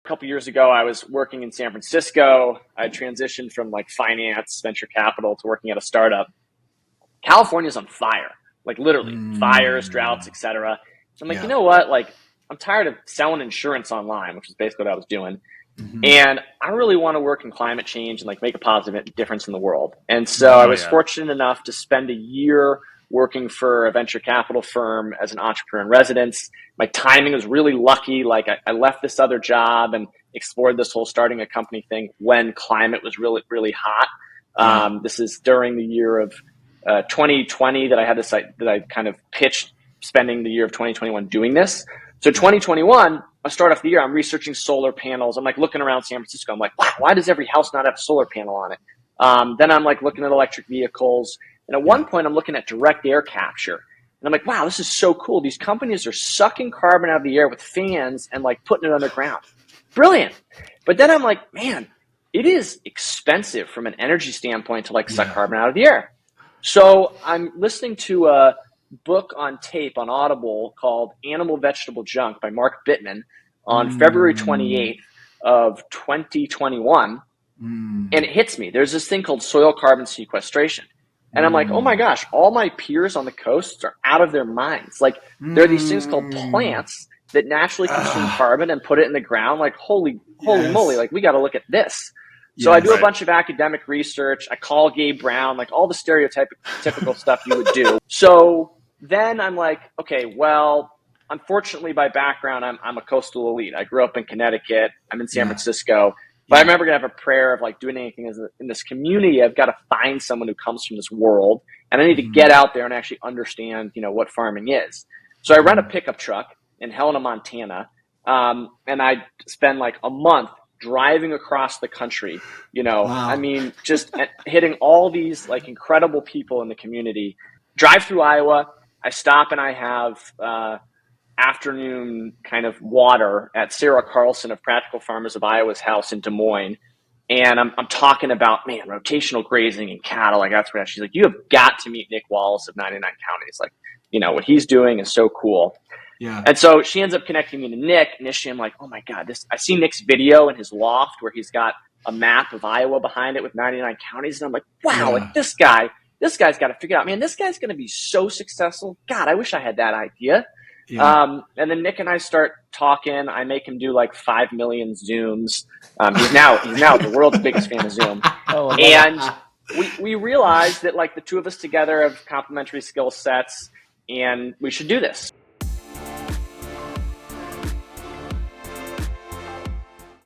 couple years ago, I was working in San Francisco. I transitioned from like finance, venture capital to working at a startup. California's on fire, like literally fires, droughts, etc. So I'm like, you Yeah. know what? Like, I'm tired of selling insurance online, which is basically what I was doing. Hmm. And I really want to work in climate change and like make a positive difference in the world. And so I Oh was yeah. fortunate enough to spend a year working for a venture capital firm as an entrepreneur in residence. My timing was really lucky. Like I left this other job and explored this whole starting a company thing when climate was really, really hot. Yeah. This is during the year of 2020 that I had this, that I kind of pitched spending the year of 2021 doing this. So Yeah. 2021, I start off the year, I'm researching solar panels. I'm like looking around San Francisco. I'm like, wow, why does every house not have a solar panel on it? Then I'm like looking at electric vehicles. And at one Yeah. point, I'm looking at direct air capture. And I'm like, wow, this is so cool. These companies are sucking carbon out of the air with fans and like putting it underground. Brilliant. But then I'm like, man, it is expensive from an energy standpoint to like suck Yeah. carbon out of the air. So I'm listening to a book on tape on Audible called Animal Vegetable Junk by Mark Bittman on February Mm. 28th of 2021. And Mm. it hits me. There's this thing called soil carbon sequestration. And I'm like, oh my Mm. gosh, all my peers on the coast are out of their minds. Like, there are these things called Mm. plants that naturally consume Ah, carbon and put it in the ground. Like, holy moly, yes. like, we got to look at this. So I do a Yes. bunch of academic research. I call Gabe Brown, like all the stereotypical stuff you would do. So then I'm like, okay, well, unfortunately, by background, I'm a coastal elite. I grew up in Connecticut. I'm in San Yeah. Francisco. But I Yeah. remember gonna have a prayer of like doing anything in this community. I've got to find someone who comes from this world, and I need to get Hmm. out there and actually understand, what farming is. So I rent a Hmm. pickup truck in Helena, Montana, and I spend like a month driving across the country. I Wow. mean, just hitting all these like incredible people in the community. Drive through Iowa. I stop and I have afternoon kind of water at Sarah Carlson of Practical Farmers of Iowa's house in Des Moines. And I'm talking about, man, rotational grazing and cattle. Like, that's where she's like, you have got to meet Nick Wallace of 99 Counties. Like, what he's doing is so cool. Yeah. And so she ends up connecting me to Nick. Initially, I'm like, oh my God, I see Nick's video in his loft where he's got a map of Iowa behind it with 99 counties. And I'm like, wow, like Yeah. this guy's got to figure out, man, this guy's going to be so successful. God, I wish I had that idea. Yeah. And then Nick and I start talking. I make him do like 5 million Zooms. He's now the world's biggest fan of Zoom. Oh, I love it. And we realized that like the two of us together have complementary skill sets and we should do this.